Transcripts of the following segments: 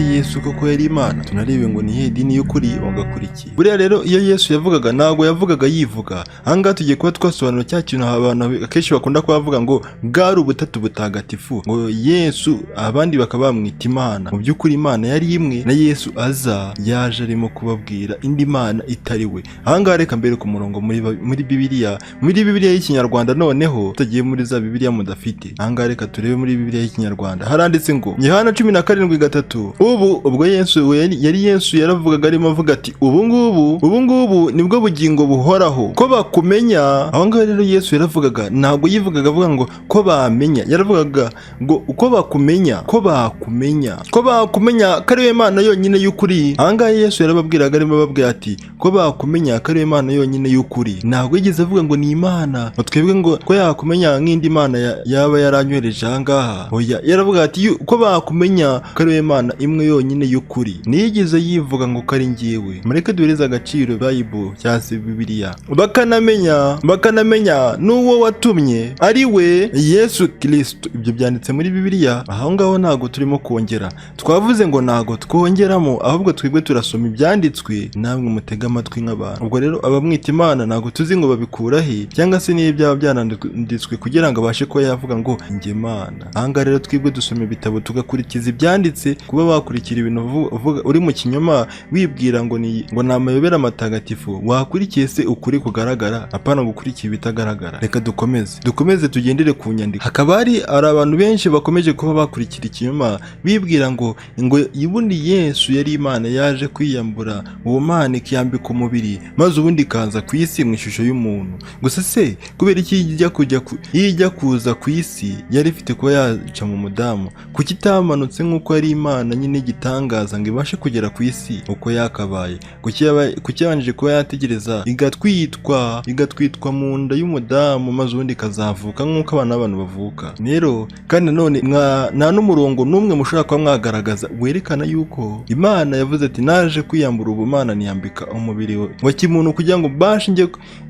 ese Yesu koko yari Imana? Tunarebe ngo ni iyihe dini y'ukuri bagakurikira. Buriya rero iyo Yesu yavugaga ntabwo yavugaga yivuga. Ahangaha tugiye kuba twasobanura cya kintu abantu akenshi bakunda kubavuga ngo bwari ubutatu butagatifu, ngo Yesu abandi bakaba bamwita Imana. Mu by'ukuri Imana yari imwe, na Yesu aza yaje arimo kubabwira indi Mana itari we. Ahangaha reka mbere ku murongo muri Bibiriya y'ikinyarwanda, noneho tutagiye muri za Bibiriya mudafite. Ahangaha reka turebe muri Bibiriya y'ikinyarwanda haranditse ngo Yohana 17:3, ubwo Yesu Yesu yaravugaga arimo avuga ati ubu ngubu nibwo bugingo buhoraho, ko bakumenya. Aho ngaho rero Yesu yaravugaga, ntabwo yivugaga avuga ngo ko bamenya, yaravugaga ngo uko bakumenya, ko bakumenya ko ari we Mana yonyine y'ukuri. Aha ngaha Yesu yarababwiraga arimo ababwira ati ko bakumenya ko ari we Mana yonyine y'ukuri. Ntabwo yigeze avuga ngo ni Imana, ngo twebwe ngo ko yakumenya nk'indi Mana yaba yaranyohereje aha ngaha. Oya, yaravuga ati ko bakumenya ko ari we Mana imwe yonyine y'ukuri. Niyigeze yivuga ngo ko ari njyewe. Mureke duhereze agaciro Bible cyangwa se Bibiriya, bakanamenya n'uwo watumye ari we Yesu Kristo. Ibyo byanditse muri Bibiriya. Aho ngaho ntabwo turimo kongera, twavuze ngo ntabwo twongeramo, ahubwo twebwe turasoma ibyanditswe, namwe mutega amatwi nk'abantu. Ubwo rero abamwita Imana ntabwo tuzi ngo babikura he, cyangwa se niyo byaba byananditswe kugira ngo abashe kuba yavuga ngo njye Mana. Aha ngaha rero twebwe dusoma ibitabo tugakurikiza ibyanditse. Kuba wakurikira ibintu uri mu kinyoma wibwira ngo ni amayobera matagatifu, wakurikiye se ukuri kugaragara, apana gukurikira ibitagaragara. Reka dukomeze tugendere ku nyandiko. Hakaba hari abantu benshi bakomeje kuba bakurikira ikinyoma bibwira ngo ubundi Yesu yari Imana yaje kwiyambura ubumana ikiyambika umubiri, maze ubundi ikaza ku isi mu ishusho y'umuntu. Gusa se kubera iki ijya kuza ku isi yari ifite kuba yaca mu mudamu, kuki itamanutse nk'uko yari Imana nyine igitangaza ngo ibashe kugera ku isi uko yakabaye? Kuki yabanjije kuba yategereza igatwitwa mu nda y'umudamu, maze ubundi ikazavuka nk'uko abana b'abantu bavuka? Rero kandi nanone nta n'umurongo n'umwe mushobora kuba mwagaragaza werekana yuko Imana yavuze ati naje kwiyambura ubumana niyambika umubiri wa kimuntu kugira ngo mbashe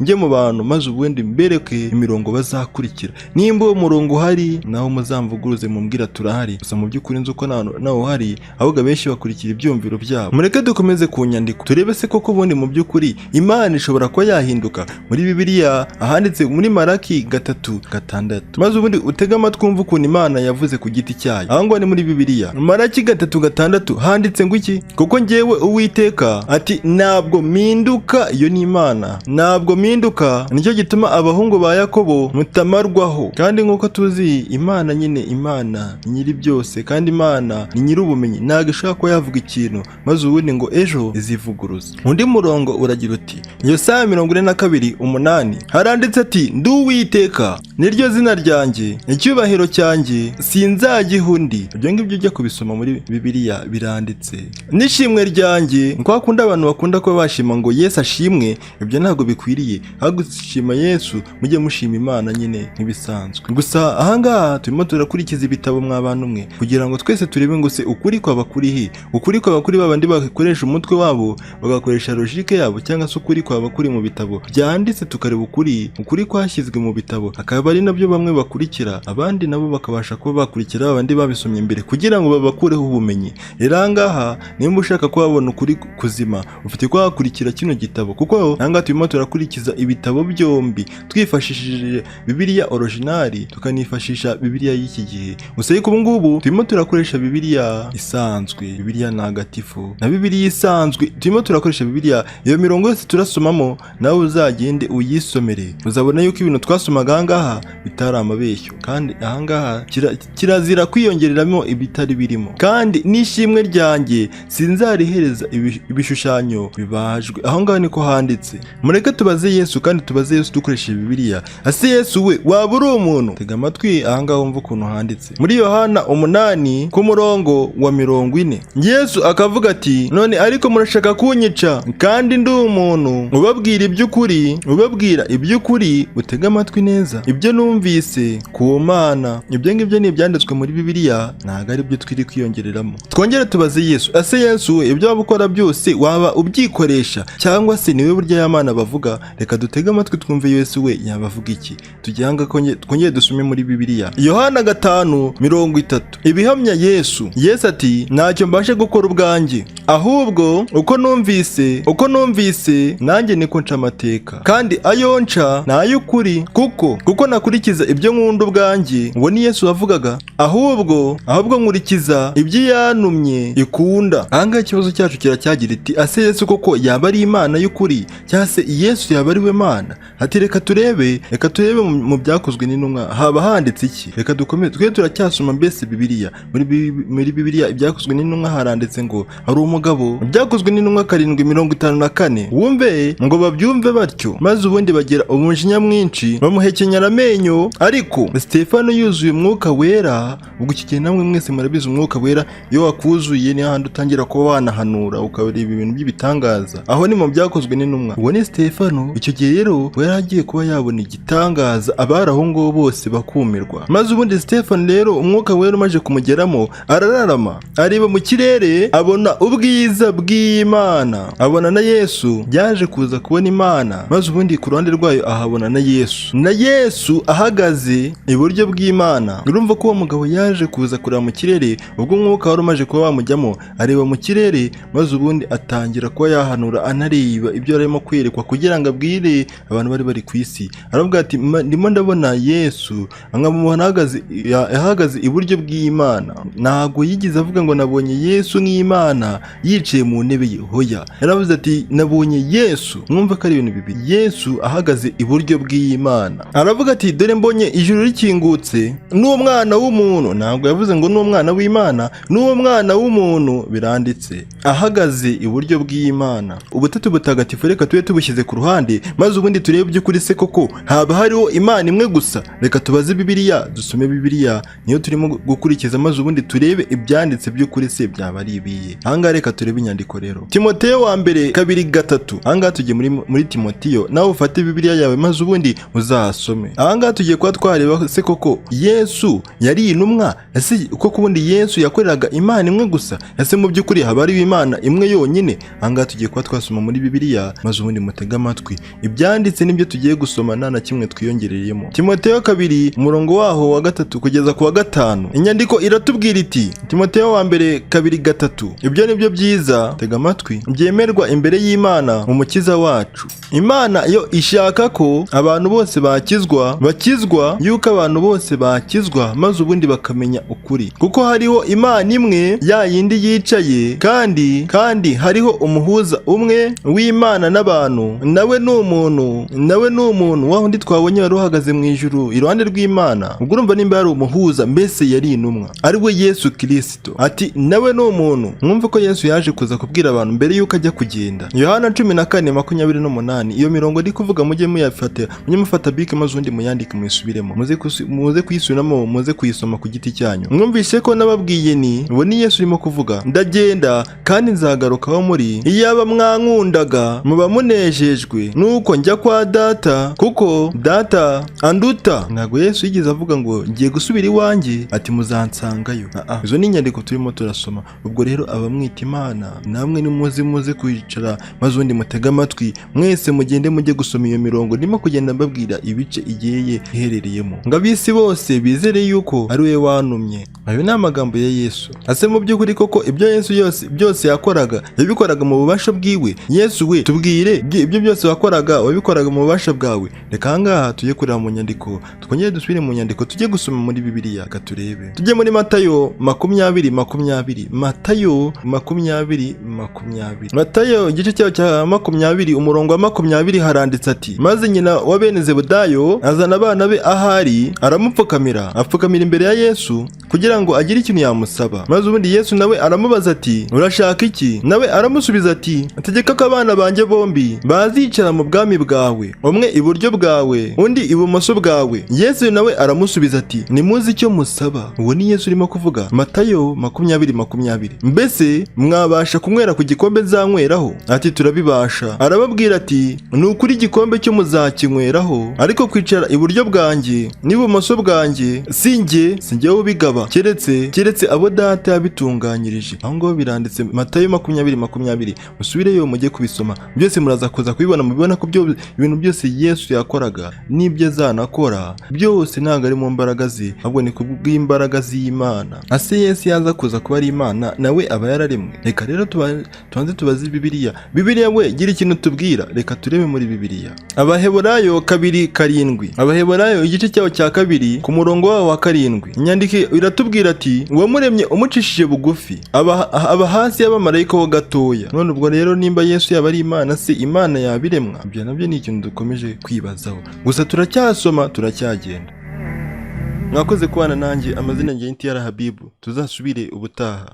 njye mu bantu, maze ubundi mbereke imirongo bazakurikira. Nimba uwo murongo uhari naho muzamvuguruze mumbwira turahari, gusa mu by'ukuri nzi uko nawo uhari, ahubwo abenshi bakurikira ibyumviro byabo. Mureke dukomeze ku nyandiko turebe se koko ubundi mu by'ukuri Imana ishobora kuba yahinduka. Muri Bibiriya ahanditse muri Malaki 3:6, maze ubundi utega amatwi wumva ukuntu Imana yavuze ku giti cyayo. Aho ngo ni muri Bibiriya Malaki 3:6 handitse ngo iki? Kuko njyewe Uwiteka ati ntabwo mpinduka. Iyo ni Imana, ntabwo mpinduka, nicyo gituma abahungu ba Yakobo mutamarwaho. Kandi nk'uko tuzi Imana nyine, Imana nyiri byose, kandi Imana ni nyiri ubumenyi, ntabwo ishobora kuba yavuga ikintu maze ubundi ngo ejo izivuguruza. Undi murongo uragira uti Yesaya 42:8 haranditse ati ndi Uwiteka, niryo zina ryanjye, icyubahiro cyanjye sinzagiha undi. Ibyo ngibyo ujya kubisoma muri Bibiriya biranditse. N'ishimwe ryanjye, kwa kundi abantu bakunda kuba bashima ngo Yesu ashimwe, ibyo ntabwo bikwiriye. Ahubwo gushima Yesu mujye mushima Imana nyine nk'ibisanzwe. Gusa ahangaha turimo turakurikiza ibitabo mw'abantu mwe kugira ngo twese turebe ngo se ukuri kwaba kuri he. Ukuri kwaba kuri babandi bakoresha umutwe wabo bagakoresha logique yabo, cyangwa se ukuri kwaba kuri mu bitabo byanditse tukareba ukuri kwashyizwe mu bitabo, akaba ari nabyo bamwe bakurikira, abandi nabo bakabasha kuba bakurikira abandi babisomye mbere kugira ngo babakureho ubumenyi. Rero ahangaha nimba ushaka kubabona ukuri kuzima ufite kuba wakurikira kino gitabo, kuko ahangaha turimo turakurikiza ibitabo byombi twifashishije Bibiriya originali tukanifashisha Bibiriya y'iki gihe. Gusa ariko ubu ngubu turimo turakoresha Bibiriya isanzwe, Bibiriya ntagatifu na Bibiriya isanzwe. Turimo turakoresha Bibiriya, iyo mirongo yose turasomamo nawe uzagende uyisomere, uzabona yuko ibintu twasomaga ahangaha bitari amabeshyo, kandi ahangaha kirazira kwiyongereramo ibitari birimo. Kandi n'ishimwe ryanjye sinzarihereza ibishushanyo bibajwe. Aho ngaho niko handitse. Mureke tubaze Yesu, kandi tubaze Yesu dukoresheje Bibiriya. Ase Yesu we waba uri umuntu? Tega amatwi ahangaha wumva ukuntu handitse muri Yohana 8:40. Yesu akavuga ati none ariko murashaka kunyica kandi ndi umuntu ubabwira iby'ukuri, utega amatwi neza ibyo numvise ku Mana. Ibyo ngibyo ni ibyanditswe muri Bibiriya, ntabwo ari byo twiri kwiyongereramo. Twongere tubaze Yesu. Ase Yesu we ibyo waba ukora byose waba ubyikoresha, cyangwa se niwe burya y'Imana bavuga? Reka dutege amatwi twumve Yesu we yabavuga iki. Tujyanga twongere dusome muri Bibiriya Yohana 5:30 ibihamya Yesu ati ati ntacyo mbashe gukora ubwanjye, ahubwo uko numvise nanjye niko nca amateka, kandi ayo nca ni ay'ukuri, kuko nakurikiza ibyo nkunda ubwanjye. Uwo ni Yesu wavugaga, ahubwo nkurikiza ibyo yantumye ikunda. Ahangaha ikibazo cyacu kiracyagira iti ase Yesu koko yaba ari Imana y'ukuri, cyangwa se Yesu yaba ari we Mana? Ati reka turebe mu byakozwe n'intumwa haba handitse iki. Reka dukomeze twe turacyasoma mbese Bibiriya. Muri Bibiriya ibyakozwe n'intumwa haranditse ngo hari umugabo, ibyakozwe n'intumwa 7:54, wumve ngo babyumve batyo, maze ubundi bagira umujinya mwinshi bamuhekenyera amenyo. Ariko Stefano yuzuye umwuka wera, ubwo iki gihe namwe mwese murabizi umwuka wera iyo wakuzuye ni handi utangira kuba wanahanura ukareba ibintu by'ibitangaza. Aho ni mu byakozwe n'intumwa. Uwo ni Stefano. Icyo gihe rero yari agiye kuba yabona igitangaza, abari aho ngo bose bakumirwa. Maze ubundi Stefano rero umwuka wera umaze kumugeramo arararama, areba mu kirere, abona ubwiza bw'Imana, abona na Yesu yaje kuza kubona Imana. Maze ubundi ku ruhande rwayo ahabona na Yesu ahagaze iburyo bw'Imana. Urumva ko uwo mugabo yaje kuza kureba mu kirere, ubwo umwuka wari umaze kuba wamujyamo, areba mu kirere, maze ubundi atangira kuba yahanura anareba ibyo arimo kwerekwa kugira ngo abwire abantu bari ku isi. Aravuga ati ndimo ndabona Yesu, nkamubona ahagaze iburyo bw'Imana. Ntabwo yigize avuga ngo nabonye Yesu nk'Imana yicaye mu ntebe ye, hoya, yaravuze ati nabonye Yesu. Mwumva ko ari ibintu bibiri, Yesu ahagaze iburyo bw'Imana. Aravuga ati dore mbonye ijuru rikingutse n'umwana w'umuntu. Ntabwo yavuze ngo n'umwana w'Imana, n'umwana w'umuntu biranditse ahagaze iburyo bw'Imana. Ubutatu butagatifu reka tube tubushyize ku ruhande, maze ubundi turebe by'ukuri se koko haba hariho Imana imwe gusa. Reka tubaze Bibiriya, dusome Bibiriya niyo turimo gukurikiza, maze ubundi turebe ibyanditse by'ukuri se byaba ari ibiye. Ahangaha reka turebe inyandiko rero. Timoteyo wa mbere 2:3. Ahangaha tugiye muri Timoteyo, nawe ufate Bibiriya yawe maze ubundi uzahasome. Ahangaha tugiye kuba twareba se koko Yesu yari intumwa, ese koko ubundi Yesu yakoreraga Imana imwe gusa, ese mu by'ukuri haba ari Imana imwe yonyine? Ahangaha tugiye kuba twasoma muri Bibiriya, maze ubundi mutega amatwi ibyanditse nibyo tugiye gusoma, nta na kimwe twiyongereyemo. Timoteyo 2 umurongo waho wa 3 kugeza ku wa 5. Inyandiko iratubwira iti, Timoteyo wa mbere 2:3, ibyo nibyo byiza, tega amatwi, byemerwa imbere y'Imana umukiza wacu. Imana iyo ishaka ko abantu bose bakizwa, yuko abantu bose bakizwa, maze ubundi bakamenya ukuri. Kuko hariho Imana imwe, ya yindi yicaye, kandi hariho umuhuza umwe w'Imana n'abantu, nawe ni umuntu wa wundi twabonye wari uhagaze mu ijuru iruhande rw'Imana. Ubwo urumva nimba yari umuhuza, mbese yari intumwa, ari we Yesu Kristo. Ati nawe ni umuntu. Mwumve ko Yesu yaje kuza kubwira abantu mbere yuko ajya kugenda. Yohana 14:28. Iyo mirongo ndi kuvuga mujye mufata bike maze undi muyandike muyisubiremo, muze kuyisubiramo, muze kuyisoma ku giti cyanyu. Mwumvise ko nababwiye uwo ni Yesu urimo kuvuga, ndagenda kandi nzagarukaho muri, iyaba mwankundaga muba munejejwe nuko njya kwa Data, kuko Data anduta. Ntabwo Yesu yigeze avuga ngo ngiye gusubira iwanjye ati muzansangayo. Izo ni inyandiko turimo turasoma. Ubwo rero abamwita Imana namwe muze kwicara, maze undi mutega amatwi, mwese mugende mujye gusoma iyo mirongo ndimo kugenda mbabwira ibice igiye iherereyemo, ngo ab'isi bose bizere yuko ari we wantumye. Ayo ni amagambo ya Yesu. Ase mu by'ukuri koko ibyo Yesu byose yabikoraga mu bubasha bwiwe? Yesu we, tubwire ibyo byose wabikoraga mu bubasha bwawe. Reka ahangaha tujye kureba mu nyandiko, twongere dusubire mu nyandiko, tujye gusoma muri Bibiriya katurebe. Tujye muri Matayo 20:20. Matayo igice cyaho cya 20 umurongo wa 20 haranditse ati, maze nyina wa bene Zebedayo azana abana be ahari, aramupfukamira imbere ya Yesu kugira ngo agire ikintu yamusaba. Maze ubundi Yesu nawe aramubaza ati, urashaka iki? Nawe aramusubiza ati, ategeka ko abana banjye bombi bazicara mu bwami bwawe, umwe iburyo bwawe undi ibumoso bwawe. Yesu nawe aramusubiza ati, nimuzi icyo musaba. Uwo ni Yesu urimo kuvuga. Matayo 20:20. Mbese mwabasha kunywera ku gikombe nzanyweraho? Ati turabibasha. Arababwira ati, ni ukuri igikombe cyo muzakinyweraho, ariko kwicara iburyo bwanjye n'ibumoso bwanjye sinjye ubigaba, keretse abo Data yabitunganyirije. Aho ngaho biranditse Matayo 20:20. Musubireyo mujye kubisoma, byose muraza kuza kubibona, mubibona ko ibintu byose Yesu yakoraga n'ibyo azanakora byose ntabwo ari mu mbaraga ze, ahubwo ni kubw'imbaraga z'Imana. Ase Yesu yaza kuza kuba ari Imana nawe aba yararemwe. Reka rero tubanze tubaze Bibiriya. Bibiriya we gira ikintu tubwira, reka turebe muri Bibiriya. Abaheburayo 2:7, Abaheburayo igice cyaho cya 2 ku murongo waho wa 7, inyandiko iratubwira ati uwamuremye umucishije bugufi aba hasi y'abamarayika ho gatoya. None ubwo rero nimba Yesu yaba ari Imana, se Imana yabiremwa? Ibyo nabyo ni ikintu dukomeje kwibazaho, gusa turacyasoma turacyagenda. Mwakoze kubana nanjye, amazina yanjye ni Trhabibu, tuzasubire ubutaha.